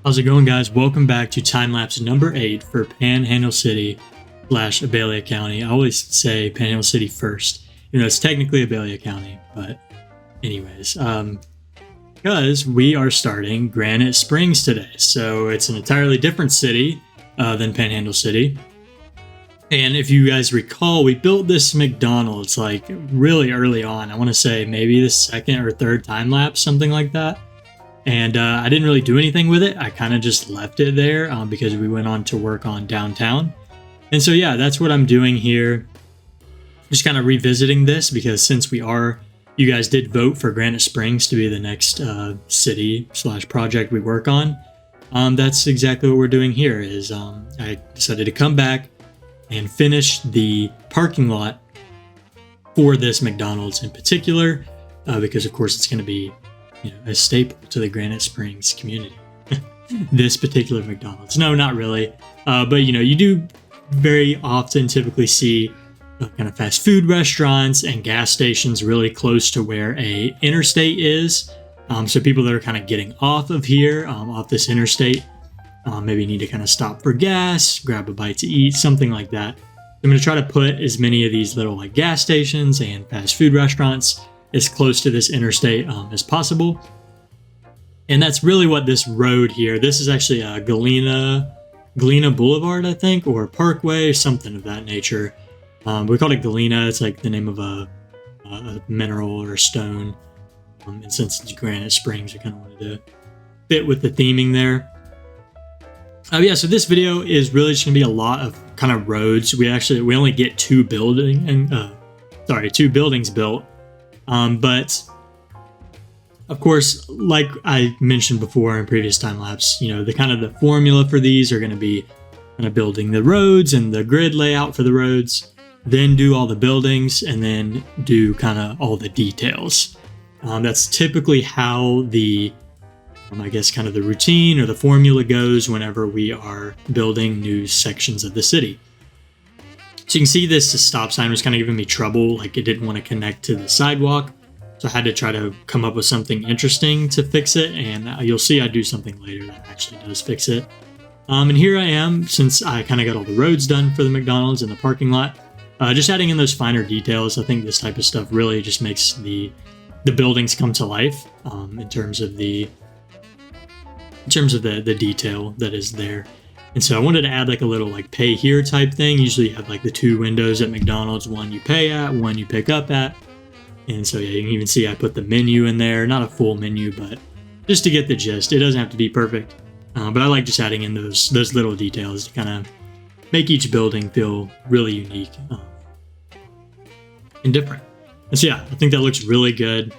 How's it going, guys? Welcome back to time-lapse number 8 for Panhandle City / Abelia County. I always say Panhandle City first. You know, it's technically Abelia County, but anyways, because we are starting Granite Springs today. So it's an entirely different city than Panhandle City. And if you guys recall, we built this McDonald's like really early on. I want to say maybe the second or third time-lapse, something like that. And I didn't really do anything with it. I kind of just left it there because we went on to work on downtown. And so, yeah, that's what I'm doing here. Just kind of revisiting this because since you guys did vote for Granite Springs to be the next city / project we work on. That's exactly what we're doing here is I decided to come back and finish the parking lot for this McDonald's in particular because, of course, it's going to be a staple to the Granite Springs community. This particular McDonald's. No, not really. But, you do very often typically see kind of fast food restaurants and gas stations really close to where a interstate is. So people that are kind of getting off of here, off this interstate, maybe need to kind of stop for gas, grab a bite to eat, something like that. I'm going to try to put as many of these little like gas stations and fast food restaurants as close to this interstate as possible. And that's really what this road here, this is actually a Galena Boulevard, I think, or Parkway, something of that nature. We call it Galena. It's like the name of a mineral or a stone. And since it's Granite Springs, I kind of wanted to fit with the theming there. Yeah, so this video is really just going to be a lot of kind of roads. We only get two buildings built. But of course, like I mentioned before in previous time lapse, the formula for these are going to be kind of building the roads and the grid layout for the roads, then do all the buildings, and then do kind of all the details. That's typically how the the routine or the formula goes whenever we are building new sections of the city. So you can see this stop sign was kind of giving me trouble, like it didn't want to connect to the sidewalk. So I had to try to come up with something interesting to fix it, and you'll see I do something later that actually does fix it. And here I am, since I kind of got all the roads done for the McDonald's and the parking lot, just adding in those finer details. I think this type of stuff really just makes the buildings come to life in terms of the detail that is there. And so I wanted to add like a little like pay here type thing. Usually you have like the two windows at McDonald's, one you pay at, one you pick up at. And so yeah, you can even see I put the menu in there, not a full menu, but just to get the gist. It doesn't have to be perfect, but I like just adding in those little details to kind of make each building feel really unique and different. And so yeah, I think that looks really good.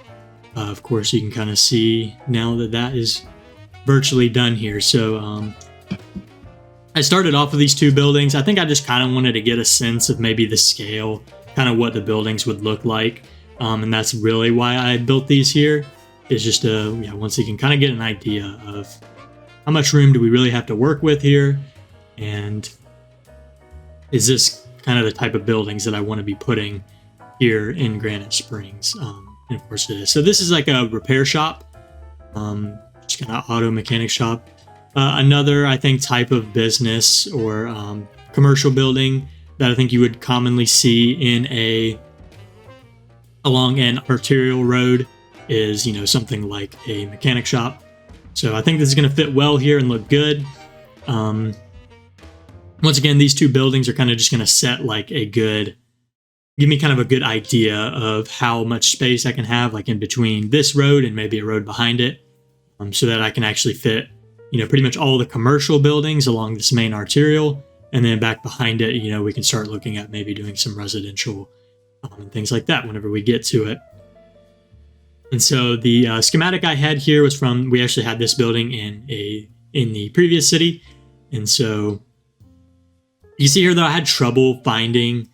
Of course, you can kind of see now that is virtually done here. So I started off with these two buildings. I think I just kind of wanted to get a sense of maybe the scale, kind of what the buildings would look like. And that's really why I built these here, is just once you can kind of get an idea of how much room do we really have to work with here, and is this kind of the type of buildings that I want to be putting here in Granite Springs. And of course it is. So this is like a repair shop, just kind of auto mechanic shop. Another, I think, type of business or commercial building that I think you would commonly see along an arterial road is, something like a mechanic shop. So I think this is going to fit well here and look good. Once again, these two buildings are kind of just going to set like give me kind of a good idea of how much space I can have like in between this road and maybe a road behind it, so that I can actually fit pretty much all the commercial buildings along this main arterial, and then back behind it, we can start looking at maybe doing some residential and things like that whenever we get to it. And so the schematic I had here was we actually had this building in the previous city. And so you see here, though, I had trouble finding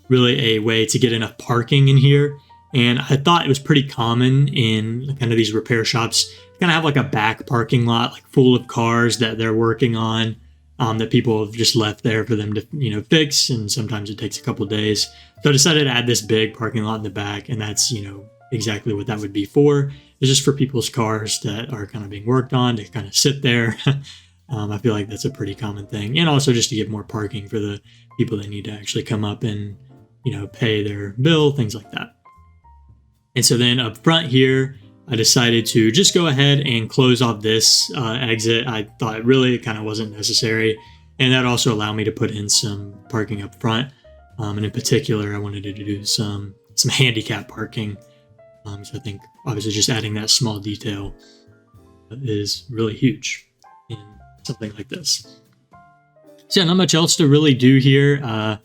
really a way to get enough parking in here. And I thought it was pretty common in kind of these repair shops to kind of have like a back parking lot, like full of cars that they're working on, that people have just left there for them to, fix. And sometimes it takes a couple days. So I decided to add this big parking lot in the back, and that's, exactly what that would be for. is just for people's cars that are kind of being worked on to kind of sit there. I feel like that's a pretty common thing. And also just to get more parking for the people that need to actually come up and, pay their bill, things like that. And so then up front here, I decided to just go ahead and close off this exit. I thought it kind of wasn't necessary. And that also allowed me to put in some parking up front. And in particular, I wanted to do some handicap parking. So I think obviously just adding that small detail is really huge in something like this. So yeah, not much else to really do here.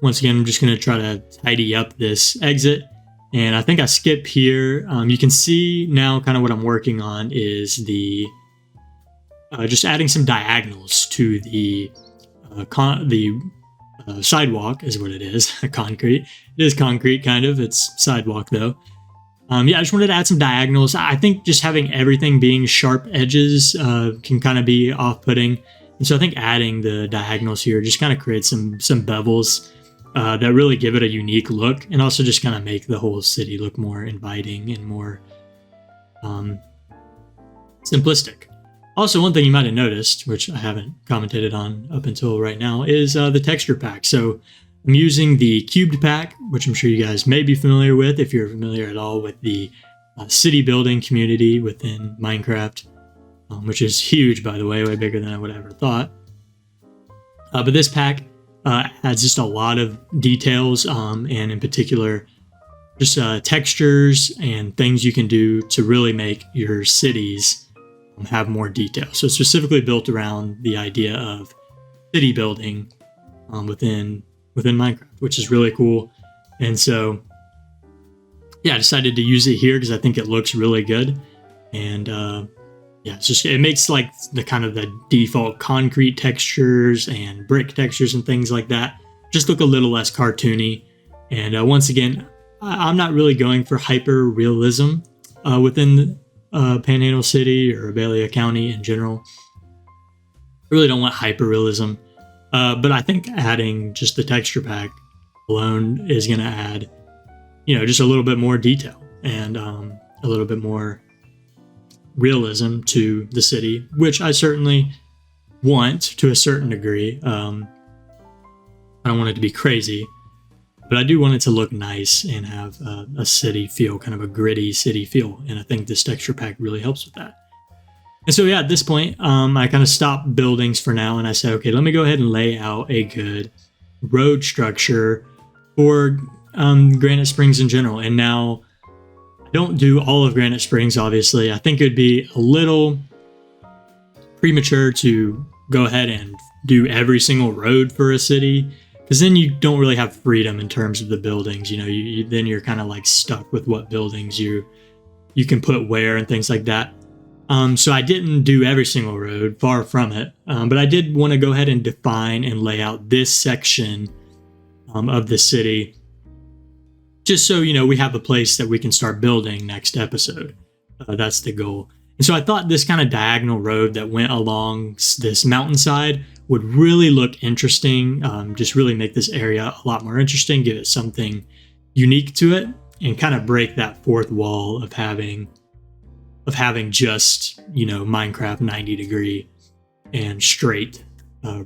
Once again, I'm just going to try to tidy up this exit. And I think I skip here. You can see now kind of what I'm working on is the just adding some diagonals to the sidewalk is what it is. Concrete. It is concrete, kind of. It's sidewalk, though. I just wanted to add some diagonals. I think just having everything being sharp edges can kind of be off-putting. And so I think adding the diagonals here just kind of creates some bevels that really give it a unique look, and also just kind of make the whole city look more inviting and more simplistic. Also, one thing you might have noticed, which I haven't commented on up until right now, is the texture pack. So I'm using the cubed pack, which I'm sure you guys may be familiar with if you're familiar at all with the city building community within Minecraft, which is huge, by the way, way bigger than I would have ever thought. But this pack adds just a lot of details, and in particular, just textures and things you can do to really make your cities have more detail. So it's specifically built around the idea of city building within Minecraft, which is really cool. And so, yeah, I decided to use it here because I think it looks really good. And it makes like the default concrete textures and brick textures and things like that just look a little less cartoony. And once again, I'm not really going for hyper realism within Panhandle City or Abelia County in general. I really don't want hyper realism. But I think adding just the texture pack alone is going to add, just a little bit more detail and a little bit more realism to the city, which I certainly want to a certain degree. I don't want it to be crazy, but I do want it to look nice and have a city feel, kind of a gritty city feel. And I think this texture pack really helps with that. And so, at this point, I kind of stopped buildings for now, and I said, okay, let me go ahead and lay out a good road structure for Granite Springs in general. And now, I don't do all of Granite Springs, obviously. I think it would be a little premature to go ahead and do every single road for a city, because then you don't really have freedom in terms of the buildings. Then you're kind of like stuck with what buildings you can put where and things like that. So I didn't do every single road, far from it, but I did want to go ahead and define and lay out this section of the city, just so, we have a place that we can start building next episode. That's the goal. And so I thought this kind of diagonal road that went along this mountainside would really look interesting, just really make this area a lot more interesting, give it something unique to it, and kind of break that fourth wall of having just, Minecraft 90-degree and straight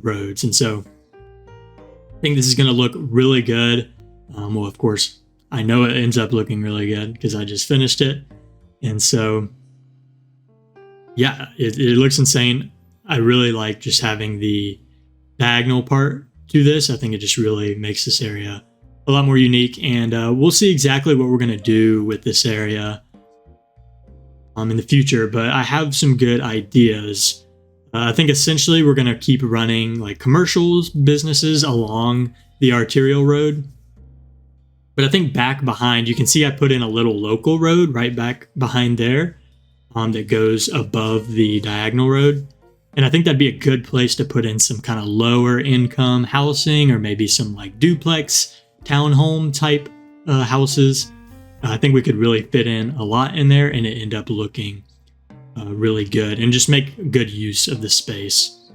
roads. And so I think this is going to look really good. Well, of course, I know it ends up looking really good because I just finished it. And so, it looks insane. I really like just having the diagonal part to this. I think it just really makes this area a lot more unique. And we'll see exactly what we're going to do with this area in the future, but I have some good ideas. I think essentially we're going to keep running like commercials, businesses along the arterial road. But I think back behind, you can see I put in a little local road right back behind there that goes above the diagonal road. And I think that'd be a good place to put in some kind of lower income housing, or maybe some like duplex townhome type houses. I think we could really fit in a lot in there, and it end up looking really good and just make good use of the space.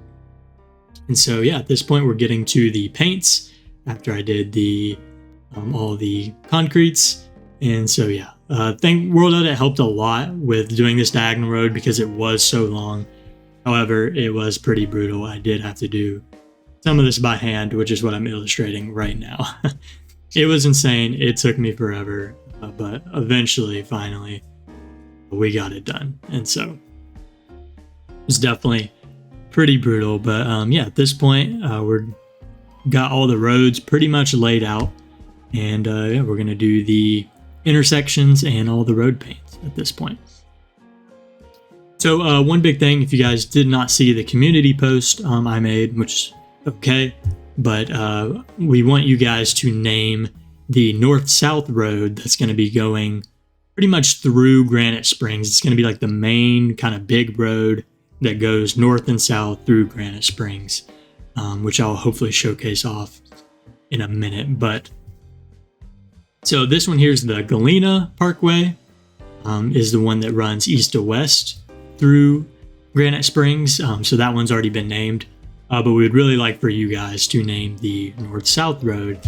And so, at this point, we're getting to the paints after I did the all the concretes. And so, World Edit helped a lot with doing this diagonal road because it was so long. However, it was pretty brutal. I did have to do some of this by hand, which is what I'm illustrating right now. It was insane. It took me forever, but eventually, finally, we got it done. And so it was definitely pretty brutal. But yeah, at this point, we're got all the roads pretty much laid out. And yeah, we're going to do the intersections and all the road paints at this point. So one big thing, if you guys did not see the community post I made, which is okay, but we want you guys to name the north-south road that's going to be going pretty much through Granite Springs. It's going to be like the main kind of big road that goes north and south through Granite Springs, which I'll hopefully showcase off in a minute. But so this one here is the Galena Parkway, is the one that runs east to west through Granite Springs. So that one's already been named. But we would really like for you guys to name the north-south road.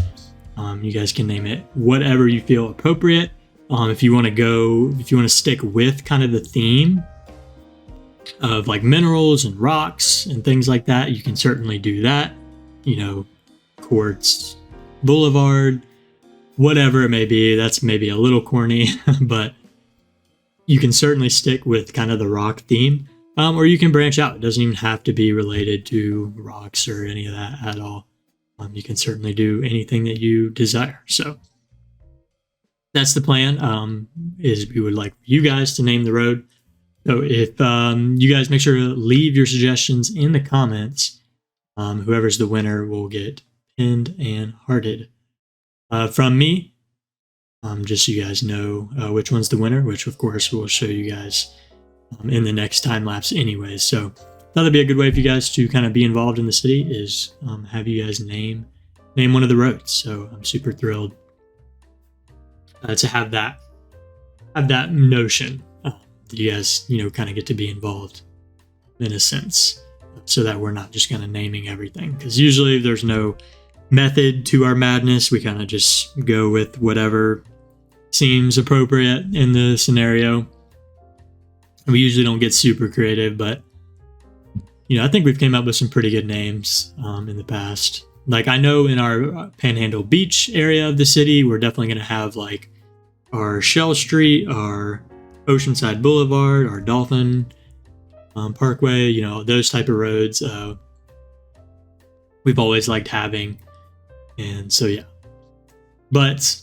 You guys can name it whatever you feel appropriate. If you want to stick with kind of the theme of like minerals and rocks and things like that, you can certainly do that. You know, Quartz Boulevard, whatever it may be. That's maybe a little corny, but you can certainly stick with kind of the rock theme. Or you can branch out. It doesn't even have to be related to rocks or any of that at all. You can certainly do anything that you desire. So that's the plan, is we would like you guys to name the road. So if you guys make sure to leave your suggestions in the comments, whoever's the winner will get pinned and hearted from me. Just so you guys know which one's the winner, which of course we'll show you guys in the next time lapse anyways. So that'd be a good way for you guys to kind of be involved in the city, is have you guys name one of the roads. So I'm super thrilled to have that notion that you guys, kind of get to be involved in a sense, so that we're not just kind of naming everything, because usually there's no method to our madness. We kind of just go with whatever seems appropriate in the scenario. We usually don't get super creative, but I think we've came up with some pretty good names in the past. Like, I know in our Panhandle Beach area of the city, we're definitely going to have like our Shell Street, our Oceanside Boulevard, our Dolphin Parkway, those type of roads we've always liked having. And so, yeah. But,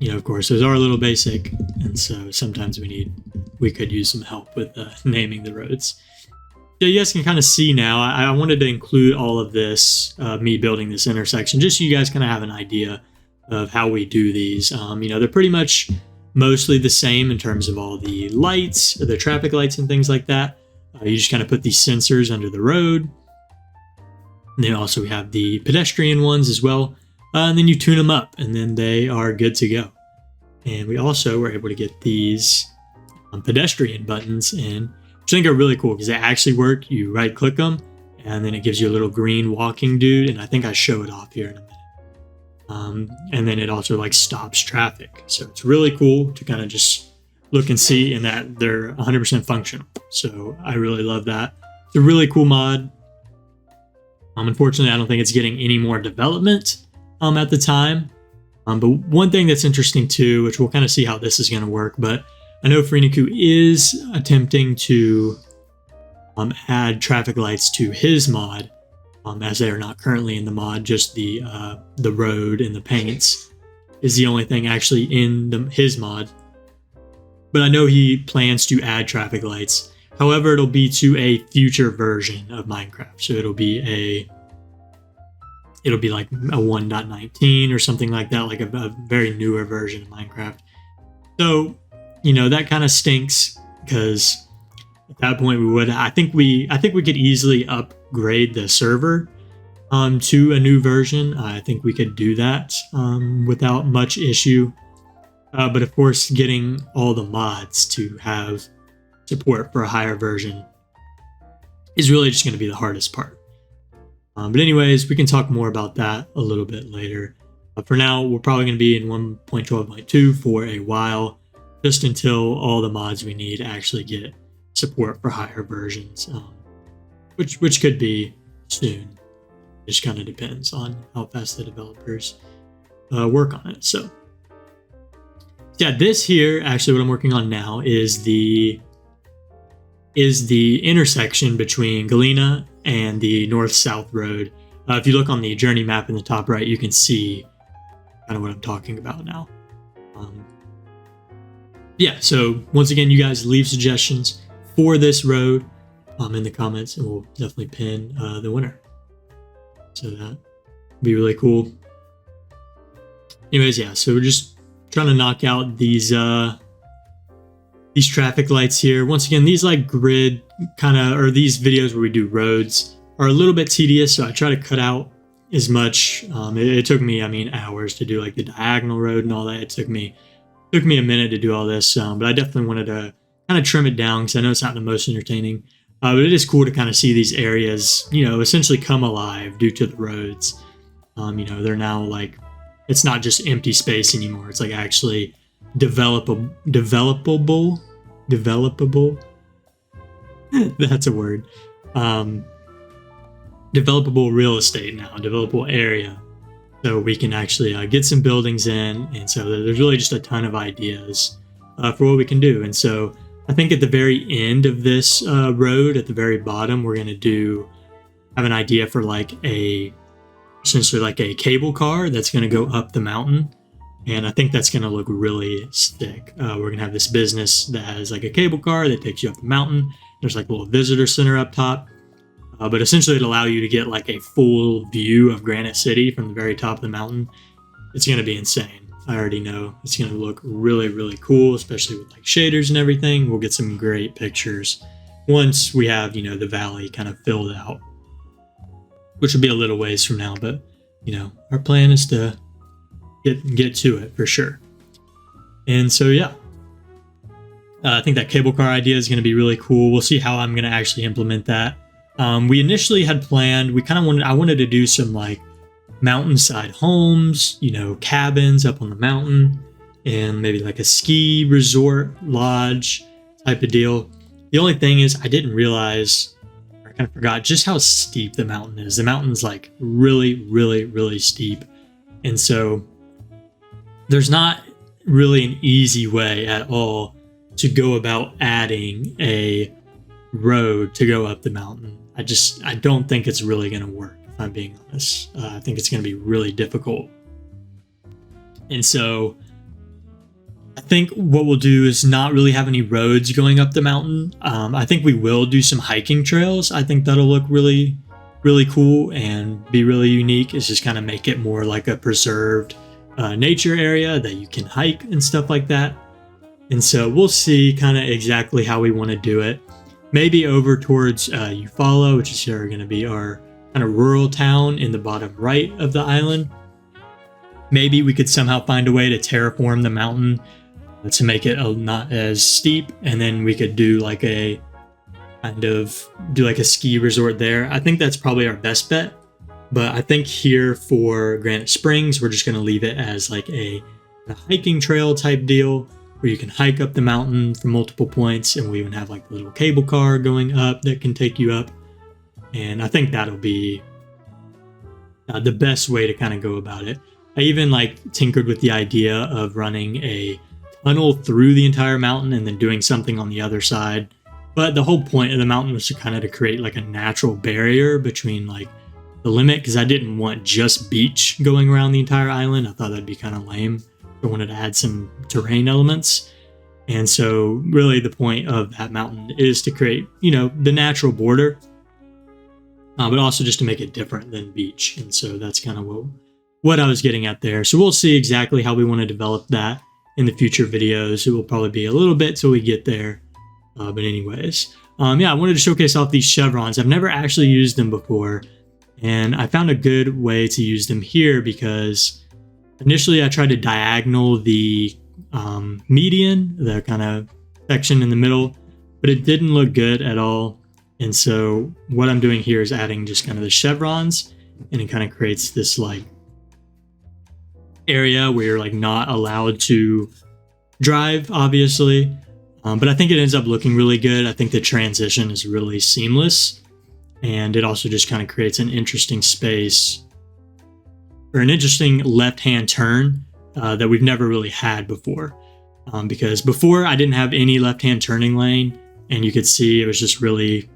of course, those are a little basic. And so sometimes we could use some help with naming the roads. So you guys can kind of see now, I wanted to include all of this, me building this intersection, just so you guys kind of have an idea of how we do these. They're pretty much mostly the same in terms of all the lights, the traffic lights and things like that. You just kind of put these sensors under the road. And then also we have the pedestrian ones as well. And then you tune them up, and then they are good to go. And we also were able to get these pedestrian buttons in, which I think are really cool because they actually work. You right click them, and then it gives you a little green walking dude. And I think I show it off here in a minute. And then it also like stops traffic. So it's really cool to kind of just look and see, and that they're 100% functional. So I really love that. It's a really cool mod. Unfortunately, I don't think it's getting any more development at the time. But one thing that's interesting too, which we'll kind of see how this is going to work, but I know Freeniku is attempting to add traffic lights to his mod, as they are not currently in the mod. Just the road and the paints is the only thing actually in his mod. But I know he plans to add traffic lights. However, it'll be to a future version of Minecraft. So it'll be like a 1.19 or something like that, like a very newer version of Minecraft. So, that kind of stinks, because at that point I think we could easily upgrade the server to a new version. I think we could do that without much issue. But of course, getting all the mods to have support for a higher version is really just going to be the hardest part. But anyways, we can talk more about that a little bit later. For now, we're probably going to be in 1.12.2 for a while. just until all the mods we need actually get support for higher versions, which could be soon. It just kind of depends on how fast the developers work on it. So yeah, this here, actually what I'm working on now is the intersection between Galena and the north-south road. If you look on the journey map in the top right, you can see kind of what I'm talking about now. Yeah, so once again, you guys leave suggestions for this road in the comments, and we'll definitely pin the winner. So that'd be really cool. Anyways, yeah, so we're just trying to knock out these traffic lights here. Once again, these like grid kind of, or these videos where we do roads are a little bit tedious, so I try to cut out as much. It took me, hours to do like the diagonal road and all that. It took me a minute to do all this, but I definitely wanted to kind of trim it down because I know it's not the most entertaining. But it is cool to kind of see these areas, essentially come alive due to the roads. They're now like, it's not just empty space anymore. It's like actually developable. That's a word. Developable real estate now, developable area. So we can actually get some buildings in. And so there's really just a ton of ideas for what we can do. And so I think at the very end of this road, at the very bottom, we're going to have an idea for essentially like a cable car that's going to go up the mountain. And I think that's going to look really sick. We're going to have this business that has like a cable car that takes you up the mountain. There's like a little visitor center up top. But essentially it'll allow you to get like a full view of Granite City from the very top of the mountain. It's going to be insane. I already know it's going to look really, really cool, especially with like shaders and everything. We'll get some great pictures once we have, the valley kind of filled out, which will be a little ways from now. But, our plan is to get to it for sure. And so, yeah, I think that cable car idea is going to be really cool. We'll see how I'm going to actually implement that. We initially had planned, I wanted to do some like mountainside homes, cabins up on the mountain, and maybe like a ski resort lodge type of deal. The only thing is I didn't realize, or I kind of forgot just how steep the mountain is. The mountain's like really, really, really steep. And so there's not really an easy way at all to go about adding a road to go up the mountain. I don't think it's really going to work, if I'm being honest. I think it's going to be really difficult. And so I think what we'll do is not really have any roads going up the mountain. I think we will do some hiking trails. I think that'll look really, really cool and be really unique. It's just kind of make it more like a preserved nature area that you can hike and stuff like that. And so we'll see kind of exactly how we want to do it. Maybe over towards Eufaula, which is going to be our kind of rural town in the bottom right of the island. Maybe we could somehow find a way to terraform the mountain to make it not as steep, and then we could do like a ski resort there. I think that's probably our best bet. But I think here for Granite Springs, we're just going to leave it as like a hiking trail type deal, where you can hike up the mountain from multiple points, and we even have like a little cable car going up that can take you up. And I think that'll be the best way to kind of go about it. I even like tinkered with the idea of running a tunnel through the entire mountain and then doing something on the other side. But the whole point of the mountain was to create like a natural barrier between like the limit, because I didn't want just beach going around the entire island. I thought that'd be kind of lame. I wanted to add some terrain elements. And so really the point of that mountain is to create, the natural border, but also just to make it different than beach. And so that's kind of what I was getting at there. So we'll see exactly how we want to develop that in the future videos. It will probably be a little bit till we get there. But anyways, I wanted to showcase off these chevrons. I've never actually used them before. And I found a good way to use them here because initially I tried to diagonal the median, the kind of section in the middle, but it didn't look good at all. And so what I'm doing here is adding just kind of the chevrons, and it kind of creates this like area where you're like not allowed to drive, obviously. But I think it ends up looking really good. I think the transition is really seamless. And it also just kind of creates an interesting space, or an interesting left-hand turn that we've never really had before. Because before I didn't have any left-hand turning lane, and you could see it was just really,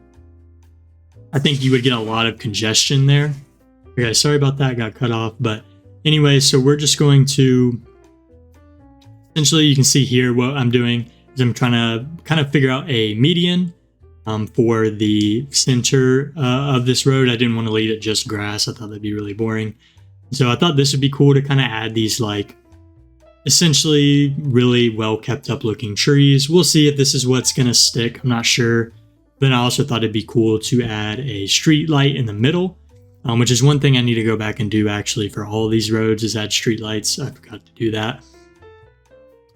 I think you would get a lot of congestion there. Okay, sorry about that, got cut off. But anyway, so we're just going to, essentially you can see here what I'm doing is I'm trying to kind of figure out a median for the center of this road. I didn't want to leave it just grass. I thought that'd be really boring. So I thought this would be cool to kind of add these like essentially really well kept up looking trees. We'll see if this is what's going to stick. I'm not sure. Then I also thought it'd be cool to add a street light in the middle, which is one thing I need to go back and do actually for all of these roads, is add street lights. I forgot to do that.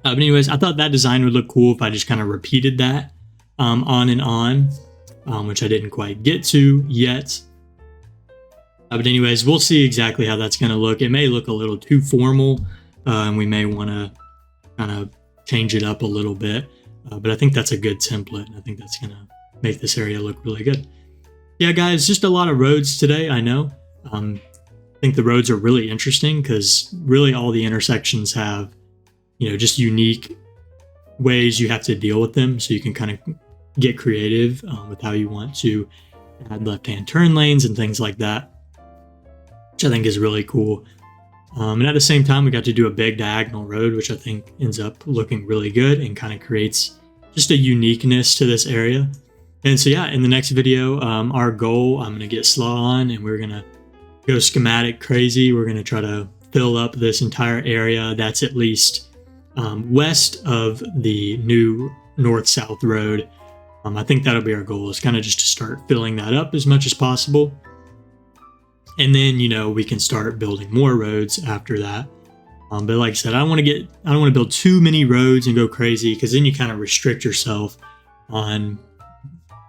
But anyways, I thought that design would look cool if I just kind of repeated that on and on, which I didn't quite get to yet. But anyways, we'll see exactly how that's going to look. It may look a little too formal, and we may want to kind of change it up a little bit. But I think that's a good template, and I think that's going to make this area look really good. Yeah, guys, just a lot of roads today, I know. I think the roads are really interesting because really all the intersections have, just unique ways you have to deal with them. So you can kind of get creative with how you want to add left-hand turn lanes and things like that, which I think is really cool. And at the same time, we got to do a big diagonal road, which I think ends up looking really good and kind of creates just a uniqueness to this area. And so, yeah, in the next video, our goal, I'm going to get Slaw on and we're going to go schematic crazy. We're going to try to fill up this entire area that's at least west of the new north-south road. I think that'll be our goal, is kind of just to start filling that up as much as possible. And then, we can start building more roads after that. But like I said, I don't want to build too many roads and go crazy, because then you kind of restrict yourself on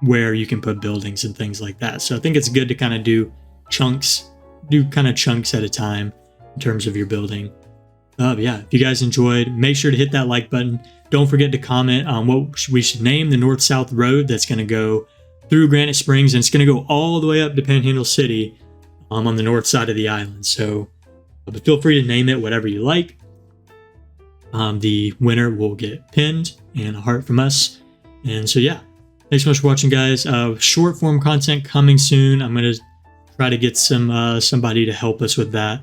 where you can put buildings and things like that. So I think it's good to kind of do chunks at a time in terms of your building. Yeah, if you guys enjoyed, make sure to hit that like button. Don't forget to comment on what we should name the north-south road that's going to go through Granite Springs, and it's going to go all the way up to Panhandle City on the north side of the island. So but feel free to name it whatever you like. The winner will get pinned and a heart from us. And so, yeah, thanks so much for watching, guys. Short form content coming soon. I'm going to try to get somebody to help us with that.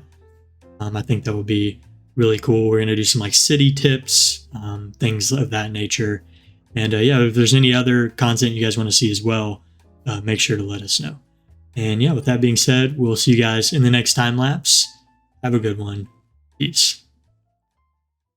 I think that would be really cool. We're going to do some like city tips, things of that nature. And yeah, if there's any other content you guys want to see as well, make sure to let us know. And yeah, with that being said, we'll see you guys in the next time lapse. Have a good one. Peace.